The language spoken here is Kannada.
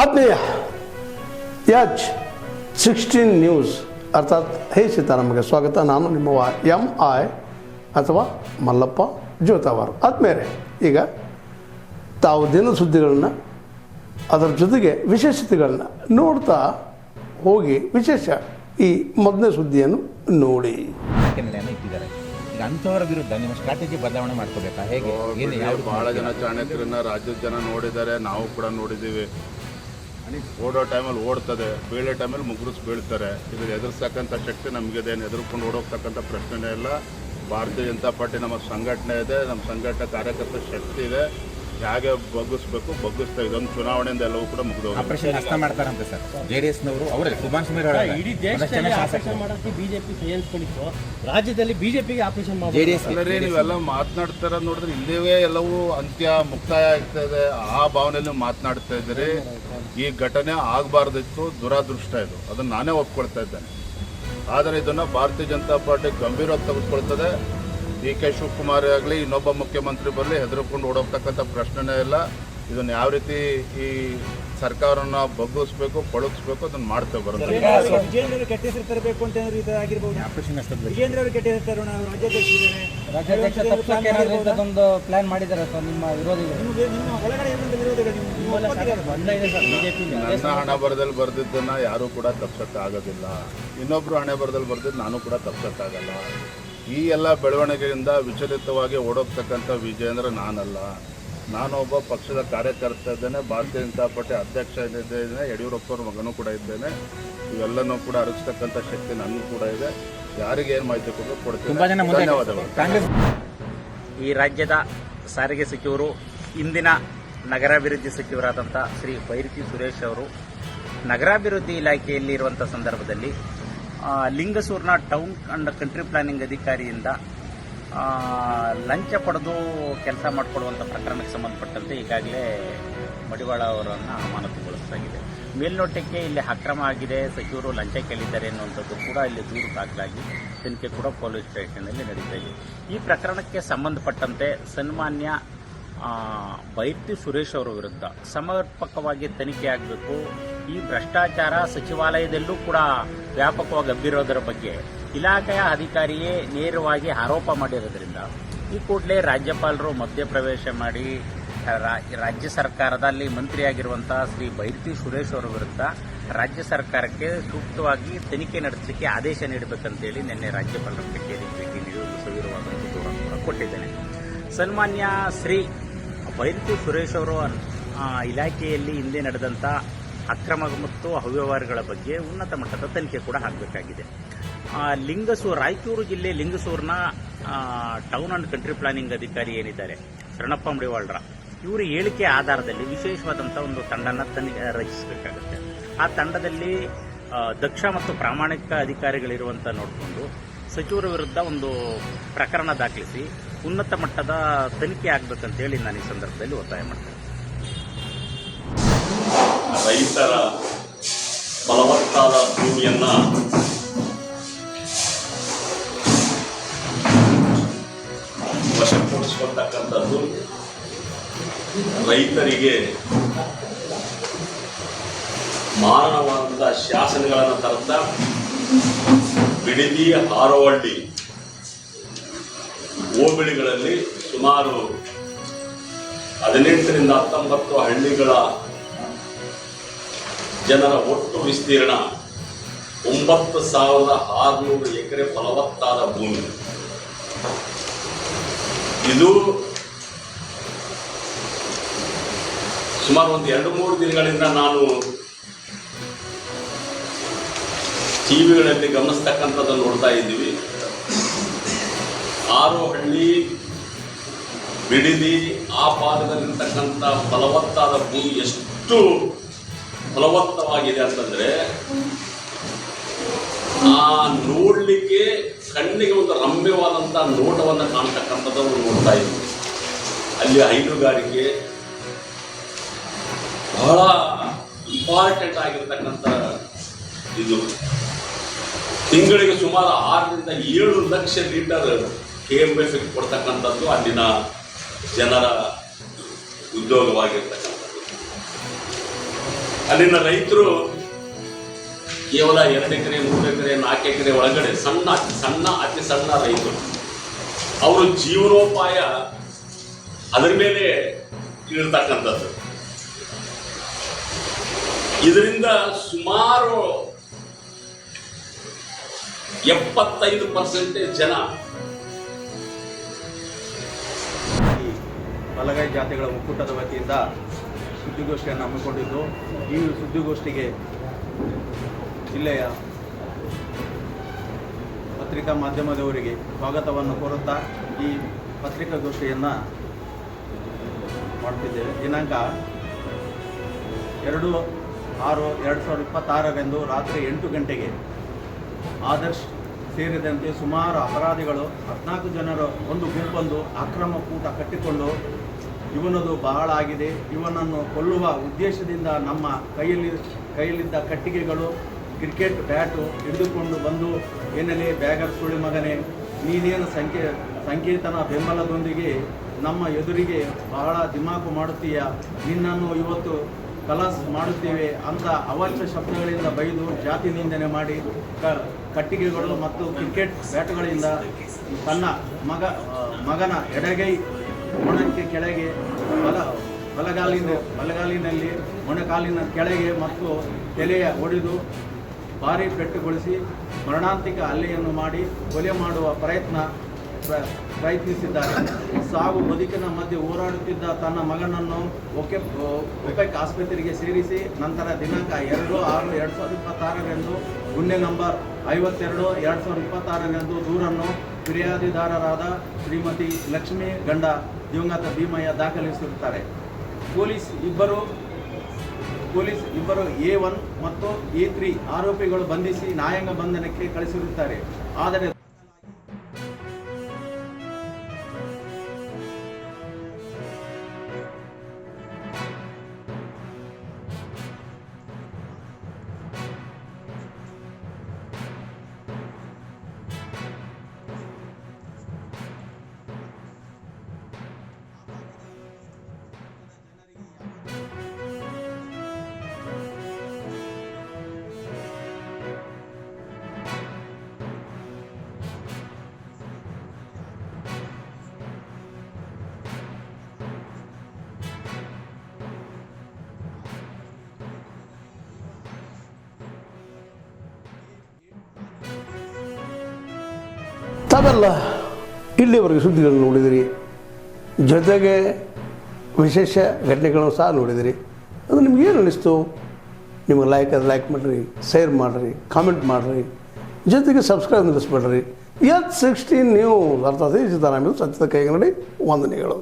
ಆತ್ಮೀಯ H16 ನ್ಯೂಸ್ ಅರ್ಥಾತ್ ಹೇ ಸೀತಾರಾಮಗೆ ಸ್ವಾಗತ. ನಾನು ನಿಮ್ಮ MI ಅಥವಾ ಮಲ್ಲಪ್ಪ ಜೋತಾವಾರ್. ಆದ್ಮೇಲೆ ಈಗ ತಾವು ದಿನ ಸುದ್ದಿಗಳನ್ನ ಅದರ ಜೊತೆಗೆ ವಿಶೇಷತೆಗಳನ್ನ ನೋಡ್ತಾ ಹೋಗಿ ವಿಶೇಷ ಈ ಮೊದಲನೇ ಸುದ್ದಿಯನ್ನು ನೋಡಿ. ಇಟ್ಟಿದ್ದಾರೆ ಈಗ ಅಂಥವರ ವಿರುದ್ಧ ನಿಮ್ಮ ಸ್ಟ್ರಾಟಜಿ ಬದಲಾವಣೆ ಮಾಡ್ಕೋಬೇಕಾ ಹೇಗೆ? ಭಾಳ ಜನ ಚಾಣಕ್ಯರನ್ನ ರಾಜ್ಯದ ಜನ ನೋಡಿದ್ದಾರೆ, ನಾವು ಕೂಡ ನೋಡಿದ್ದೀವಿ. ಓಡೋ ಟೈಮಲ್ಲಿ ಓಡ್ತದೆ, ಬೀಳೋ ಟೈಮಲ್ಲಿ ಮುಗ್ರಿಸ್ ಬೀಳ್ತಾರೆ. ಇದ್ರ ಎದುರಿಸ್ತಕ್ಕಂಥ ಶಕ್ತಿ ನಮಗಿದೆ, ಎದುರ್ಕೊಂಡು ಓಡೋಗ್ತಕ್ಕಂಥ ಪ್ರಶ್ನೆನೇ ಇಲ್ಲ. ಭಾರತೀಯ ಜನತಾ ಪಾರ್ಟಿ ನಮ್ಮ ಸಂಘಟನೆ ಇದೆ, ನಮ್ಮ ಸಂಘಟನೆ ಕಾರ್ಯಕರ್ತರ ಶಕ್ತಿ ಇದೆ. ಹೇಗೆ ಬಗ್ಗಿಸ್ಬೇಕು ಬಗ್ಗಿಸ್ತಾ. ಇದೊಂದು ಚುನಾವಣೆಯಿಂದ ಎಲ್ಲವೂ ಕೂಡ ಮುಗಿದು ಆಪರೇಷನ್ ಹಸ್ತ ಮಾಡ್ತಾರಂತೆ ಸರ್ JDS-ನವರು. ಅವರೇ ಸುಭಾಷ್ ಇಡೀ ದೇಶದಲ್ಲಿ ಆಪರೇಷನ್ ಮಾಡೋಕ್ಕೆ ಬಿಜೆಪಿ ಸೈನ್ಸ್ಗಳಿತ್ತು, ರಾಜ್ಯದಲ್ಲಿ ಬಿಜೆಪಿಗೆ ಆಪರೇಷನ್ ಮಾಡಿ JDS ಅಲ್ಲರೇ ನೀವೆಲ್ಲ ಮಾತನಾಡ್ತಾರ ನೋಡಿದ್ರೆ ಇಲ್ಲಿವೇ ಎಲ್ಲವೂ ಅಂತ್ಯ ಮುಕ್ತಾಯ ಆಗ್ತಾ ಇದೆ. ಆ ಭಾವನೆಯಲ್ಲಿ ಮಾತನಾಡ್ತಾ ಇದ್ದೀರಿ. ಈ ಘಟನೆ ಆಗಬಾರ್ದಿತ್ತು, ದುರಾದೃಷ್ಟ ಇದು, ಅದನ್ನು ನಾನೇ ಒಪ್ಕೊಳ್ತಾ ಇದ್ದೇನೆ. ಆದರೆ ಇದನ್ನು ಭಾರತೀಯ ಜನತಾ ಪಾರ್ಟಿ ಗಂಭೀರವಾಗಿ ತೆಗೆದುಕೊಳ್ತದೆ. DK ಶಿವಕುಮಾರ್ ಆಗಲಿ ಇನ್ನೊಬ್ಬ ಮುಖ್ಯಮಂತ್ರಿ ಬರಲಿ ಹೆದರ್ಕೊಂಡು ಓಡೋಗ್ತಕ್ಕಂಥ ಪ್ರಶ್ನೆನೇ ಇಲ್ಲ. ಇದನ್ನು ಯಾವ ರೀತಿ ಈ ಸರ್ಕಾರನ ಬಗ್ಗಿಸ್ಬೇಕು ಪಳಗಿಸ್ಬೇಕು ಅದನ್ನು ಮಾಡ್ತೇವೆ. ಬರುತ್ತೆ ವಿಜೇಂದ್ರ ಅವರು ಕೆಟ್ಟ ಹೆಸರು ತರಬೇಕು ಅಂತ ಆಗಿರ್ಬೋದು. ಆಪರೇಷನ್ ವಿಜೇಂದ್ರ ಅವರು ಕೆಟ್ಟ ಹೆಸರು ರಾಜ್ಯಾಧ್ಯಕ್ಷ ಪ್ಲಾನ್ ಮಾಡಿದ್ದಾರೆ ಸರ್ ನಿಮ್ಮ ವಿರೋಧಿಗಳು. ನಿಮ್ಮ ಒಳಗಡೆ ಬಿಜೆಪಿ ನನ್ನ ಹಣೆ ಬರದಲ್ಲಿ ಬರೆದಿದ್ದನ್ನು ಯಾರೂ ಕೂಡ ತಪ್ಸೋಕ್ಕಾಗೋದಿಲ್ಲ. ಇನ್ನೊಬ್ಬರು ಹಣೆ ಬರದಲ್ಲಿ ಬರೆದಿದ್ದು ನಾನು ಕೂಡ ತಪ್ಸೋಕ್ಕಾಗಲ್ಲ. ಈ ಎಲ್ಲ ಬೆಳವಣಿಗೆಯಿಂದ ವಿಚಲಿತವಾಗಿ ಓಡೋಗ್ತಕ್ಕಂಥ ವಿಜೇಂದ್ರ ನಾನಲ್ಲ. ನಾನೊಬ್ಬ ಪಕ್ಷದ ಕಾರ್ಯಕರ್ತ ಇದ್ದೇನೆ, ಭಾರತೀಯ ಜನತಾ ಪಾರ್ಟಿ ಅಧ್ಯಕ್ಷ ಇದ್ದೇನೆ, ಯಡಿಯೂರಪ್ಪವ್ರ ಮಗನೂ ಕೂಡ ಇದ್ದೇನೆ. ಇವೆಲ್ಲನೂ ಕೂಡ ಅರಗಿಸ್ತಕ್ಕಂಥ ಶಕ್ತಿ ನನಗೂ ಕೂಡ ಇದೆ. ಯಾರಿಗೆ ಏನು ಮಾಹಿತಿ ಕೊಡ್ತೀನಿ. ಧನ್ಯವಾದಗಳು. ಈ ರಾಜ್ಯದ ಸಾರಿಗೆ ಸಚಿವರು ಇಂದಿನ ನಗರಾಭಿವೃದ್ಧಿ ಸಚಿವರಾದಂಥ ಶ್ರೀ ಬೈರತಿ ಸುರೇಶ್ ಅವರು ನಗರಾಭಿವೃದ್ಧಿ ಇಲಾಖೆಯಲ್ಲಿ ಇರುವಂಥ ಸಂದರ್ಭದಲ್ಲಿ ಲಿಂಗಸೂರಿನ ಟೌನ್ ಅಂಡ್ ಕಂಟ್ರಿ ಪ್ಲಾನಿಂಗ್ ಅಧಿಕಾರಿಯಿಂದ ಲಂಚ ಪಡೆದು ಕೆಲಸ ಮಾಡಿಕೊಡುವಂಥ ಪ್ರಕರಣಕ್ಕೆ ಸಂಬಂಧಪಟ್ಟಂತೆ ಈಗಾಗಲೇ ಮಡಿವಾಳ ಅವರನ್ನು ಅಮಾನತುಗೊಳಿಸಲಾಗಿದೆ. ಮೇಲ್ನೋಟಕ್ಕೆ ಇಲ್ಲಿ ಅಕ್ರಮ ಆಗಿದೆ, ಸಚಿವರು ಲಂಚ ಕೇಳಿದ್ದಾರೆ ಅನ್ನುವಂಥದ್ದು ಕೂಡ ಇಲ್ಲಿ ದೂರು ದಾಖಲಾಗಿ ತನಿಖೆ ಕೂಡ ಪೊಲೀಸ್ ಸ್ಟೇಷನ್ನಲ್ಲಿ ನಡೀತಾ ಇದೆ. ಈ ಪ್ರಕರಣಕ್ಕೆ ಸಂಬಂಧಪಟ್ಟಂತೆ ಸನ್ಮಾನ್ಯ ಬೈರತಿ ಸುರೇಶ್ ಅವರ ವಿರುದ್ಧ ಸಮರ್ಪಕವಾಗಿ ತನಿಖೆ ಆಗಬೇಕು. ಈ ಭ್ರಷ್ಟಾಚಾರ ಸಚಿವಾಲಯದಲ್ಲೂ ಕೂಡ ವ್ಯಾಪಕವಾಗಿ ಹಬ್ಬಿರೋದರ ಬಗ್ಗೆ ಇಲಾಖೆಯ ಅಧಿಕಾರಿಯೇ ನೇರವಾಗಿ ಆರೋಪ ಮಾಡಿರೋದ್ರಿಂದ ಈ ಕೂಡಲೇ ರಾಜ್ಯಪಾಲರು ಮಧ್ಯಪ್ರವೇಶ ಮಾಡಿ ರಾಜ್ಯ ಸರ್ಕಾರದಲ್ಲಿ ಮಂತ್ರಿಯಾಗಿರುವಂಥ ಶ್ರೀ ಬೈರತಿ ಸುರೇಶ್ ಅವರ ವಿರುದ್ಧ ರಾಜ್ಯ ಸರ್ಕಾರಕ್ಕೆ ಸೂಕ್ತವಾಗಿ ತನಿಖೆ ನಡೆಸಲಿಕ್ಕೆ ಆದೇಶ ನೀಡಬೇಕಂತೇಳಿ ನಿನ್ನೆ ರಾಜ್ಯಪಾಲರ ಕಚೇರಿಗೆ ಭೇಟಿ ನೀಡಿ ಒಂದು ಸವಿರವಾದಂಥ ದೂರನ್ನು ಕೂಡ ಕೊಟ್ಟಿದ್ದೇನೆ. ಸನ್ಮಾನ್ಯ ಶ್ರೀ ಬೈರತಿ ಸುರೇಶ್ ಅವರು ಇಲಾಖೆಯಲ್ಲಿ ಹಿಂದೆ ನಡೆದಂಥ ಅಕ್ರಮ ಮತ್ತು ಅವ್ಯವಹಾರಗಳ ಬಗ್ಗೆ ಉನ್ನತ ಮಟ್ಟದ ತನಿಖೆ ಕೂಡ ಆಗಬೇಕಾಗಿದೆ. ರಾಯಚೂರು ಜಿಲ್ಲೆ ಲಿಂಗಸೂರಿನ ಟೌನ್ ಅಂಡ್ ಕಂಟ್ರಿ ಪ್ಲಾನಿಂಗ್ ಅಧಿಕಾರಿ ಏನಿದ್ದಾರೆ ಶರಣಪ್ಪ ಮಡಿವಾಳ್ರ, ಇವರು ಹೇಳಿಕೆ ಆಧಾರದಲ್ಲಿ ವಿಶೇಷವಾದಂಥ ಒಂದು ತಂಡನ ರಚಿಸಬೇಕಾಗುತ್ತೆ. ಆ ತಂಡದಲ್ಲಿ ದಕ್ಷ ಮತ್ತು ಪ್ರಾಮಾಣಿಕ ಅಧಿಕಾರಿಗಳಿರುವಂಥ ನೋಡಿಕೊಂಡು ಸಚಿವರ ವಿರುದ್ಧ ಒಂದು ಪ್ರಕರಣ ದಾಖಲಿಸಿ ಉನ್ನತ ಮಟ್ಟದ ತನಿಖೆ ಆಗಬೇಕಂತೇಳಿ ನಾನು ಈ ಸಂದರ್ಭದಲ್ಲಿ ಒತ್ತಾಯ ಮಾಡ್ತೇನೆ. ರೈತರ ಫಲವತ್ತಾದ ಭೂಮಿಯನ್ನ ವಶಪಡಿಸಿಕೊಳ್ತಕ್ಕಂಥದ್ದು, ರೈತರಿಗೆ ಮಾರಣವಾದ ಶಾಸನಗಳನ್ನು ತರುತ್ತಾ ಬಿಡದಿ ಹಾರೋಹಳ್ಳಿ ಹೋಬಳಿಗಳಲ್ಲಿ ಸುಮಾರು 18 ರಿಂದ 19 ಹಳ್ಳಿಗಳ ಜನರ ಒಟ್ಟು ವಿಸ್ತೀರ್ಣ 9,600 ಎಕರೆ ಫಲವತ್ತಾದ ಭೂಮಿ. ಇದು ಸುಮಾರು ಒಂದು 2-3 ದಿನಗಳಿಂದ ನಾನು ಟಿವಿಗಳಲ್ಲಿ ಗಮನಿಸ್ತಕ್ಕಂಥದ್ದನ್ನು ನೋಡ್ತಾ ಇದ್ದೀವಿ. ಹಾರೋಹಳ್ಳಿ, ಬಿಡದಿ ಆ ಭಾಗದಲ್ಲಿರ್ತಕ್ಕಂಥ ಫಲವತ್ತಾದ ಭೂಮಿ ಎಷ್ಟು ಫಲವತ್ತವಾಗಿದೆ ಅಂತಂದ್ರೆ ಆ ನೋಡ್ಲಿಕ್ಕೆ ಕಣ್ಣಿಗೆ ಒಂದು ರಮ್ಯವಾದಂಥ ನೋಟವನ್ನು ಕಾಣ್ತಕ್ಕಂಥದ್ದನ್ನು ನೋಡ್ತಾ ಇದ್ದೀವಿ. ಅಲ್ಲಿ ಹೈನುಗಾರಿಕೆ ಬಹಳ ಇಂಪಾರ್ಟೆಂಟ್ ಆಗಿರ್ತಕ್ಕಂಥ ಇದು. ತಿಂಗಳಿಗೆ ಸುಮಾರು 6 ರಿಂದ 7 ಲಕ್ಷ ಲೀಟರ್ KMF ಕೊಡ್ತಕ್ಕಂಥದ್ದು ಅಲ್ಲಿನ ಜನರ ಉದ್ಯೋಗವಾಗಿರ್ತಕ್ಕಂಥದ್ದು. ಅಲ್ಲಿನ ರೈತರು ಕೇವಲ 2 ಎಕರೆ 3 ಎಕರೆ 4 ಎಕರೆ ಒಳಗಡೆ ಅತಿ ಸಣ್ಣ ರೈತರು, ಅವರು ಜೀವನೋಪಾಯ ಅದರ ಮೇಲೆ ಇರತಕ್ಕಂಥದ್ದು. ಇದರಿಂದ ಸುಮಾರು 75% ಜನ ಬಲಗೈ ಜಾತಿಗಳ ಒಕ್ಕೂಟದ ವತಿಯಿಂದ ಸುದ್ದಿಗೋಷ್ಠಿಯನ್ನು ಹಮ್ಮಿಕೊಂಡಿದ್ದು, ಈ ಸುದ್ದಿಗೋಷ್ಠಿಗೆ ಜಿಲ್ಲೆಯ ಪತ್ರಿಕಾ ಮಾಧ್ಯಮದವರಿಗೆ ಸ್ವಾಗತವನ್ನು ಕೋರುತ್ತಾ ಈ ಪತ್ರಿಕಾಗೋಷ್ಠಿಯನ್ನು ಮಾಡ್ತಿದ್ದೇವೆ. ದಿನಾಂಕ 2/6/2026 ರಾತ್ರಿ 8 ಗಂಟೆಗೆ ಆದರ್ಶ್ ಸೇರಿದಂತೆ ಸುಮಾರು ಅಪರಾಧಿಗಳು 14 ಜನರ ಒಂದು ಗುಂಪೊಂದು ಅಕ್ರಮ ಕೂಟ ಕಟ್ಟಿಕೊಂಡು ಇವನದು ಬಹಳ ಆಗಿದೆ, ಇವನನ್ನು ಕೊಲ್ಲುವ ಉದ್ದೇಶದಿಂದ ನಮ್ಮ ಕೈಯಲ್ಲಿದ್ದ ಕಟ್ಟಿಗೆಗಳು, ಕ್ರಿಕೆಟ್ ಬ್ಯಾಟು ಹಿಡಿದುಕೊಂಡು ಬಂದು, ಏನೆಲೆ ಬ್ಯಾಗರ್ ಸುಳಿ ಮಗನೇ, ನೀನೇನು ಸಂಕೇತನ ಬೆಂಬಲದೊಂದಿಗೆ ನಮ್ಮ ಎದುರಿಗೆ ಬಹಳ ದಿಮಾಕು ಮಾಡುತ್ತೀಯ, ನಿನ್ನನ್ನು ಇವತ್ತು ಕಲಾಸ್ ಮಾಡುತ್ತೇವೆ ಅಂತ ಅವಾಚ್ಯ ಶಬ್ದಗಳಿಂದ ಬೈದು ಜಾತಿ ನಿಂದನೆ ಮಾಡಿ ಕಟ್ಟಿಗೆಗಳು ಮತ್ತು ಕ್ರಿಕೆಟ್ ಬ್ಯಾಟ್ಗಳಿಂದ ತನ್ನ ಮಗನ ಎಡಗೈ ಮೊಣಕ್ಕೆ ಕೆಳಗೆ ಬಲಗಾಲಿನಲ್ಲಿ ಮೊಣಕಾಲಿನ ಕೆಳಗೆ ಮತ್ತು ತಲೆಯ ಹೊಡೆದು ಭಾರೀ ಪೆಟ್ಟುಗೊಳಿಸಿ ಮರಣಾಂತಿಕ ಹಲ್ಲೆಯನ್ನು ಮಾಡಿ ಕೊಲೆ ಮಾಡುವ ಪ್ರಯತ್ನಿಸಿದ್ದಾರೆ. ಸಾವು ಬದುಕಿನ ಮಧ್ಯೆ ಹೋರಾಡುತ್ತಿದ್ದ ತನ್ನ ಮಗನನ್ನು ಒಪೆಕ್ ಆಸ್ಪತ್ರೆಗೆ ಸೇರಿಸಿ ನಂತರ ದಿನಾಂಕ 2/6/2026 ಗುನ್ನೆ ನಂಬರ್ 52/2026 ದೂರನ್ನು ಫಿರ್ಯಾದಿದಾರರಾದ ಶ್ರೀಮತಿ ಲಕ್ಷ್ಮಿ ಗಂಡ ದಿವಂಗತ ಭೀಮಯ್ಯ ದಾಖಲಿಸಿರುತ್ತಾರೆ. ಪೊಲೀಸ್ ಇಬ್ಬರು A1 ಮತ್ತು A3 ಆರೋಪಿಗಳು ಬಂಧಿಸಿ ನ್ಯಾಯಾಂಗ ಬಂಧನಕ್ಕೆ ಕಳಿಸಿರುತ್ತಾರೆ. ಆದರೆ ತಾವೆಲ್ಲ ಇಲ್ಲಿವರೆಗೆ ಸುದ್ದಿಗಳನ್ನು ನೋಡಿದಿರಿ, ಜೊತೆಗೆ ವಿಶೇಷ ಘಟನೆಗಳನ್ನು ಸಹ ನೋಡಿದಿರಿ. ಅದು ನಿಮ್ಗೇನು ಅನ್ನಿಸ್ತು? ನಿಮಗೆ ಲೈಕ್ ಮಾಡಿರಿ, ಶೇರ್ ಮಾಡಿರಿ, ಕಾಮೆಂಟ್ ಮಾಡಿರಿ, ಜೊತೆಗೆ ಸಬ್ಸ್ಕ್ರೈಬ್ ನಿಲ್ಲಿಸ್ಬೇಡ್ರಿ. H16 ನ್ಯೂಸ್ ಅರ್ಥಾತ್ ಸಿದ್ದರಾಮಯ್ಯ ಸತ್ಯದ ಕೈಗನ್ನಡಿ ವಂದನೆಗಳು.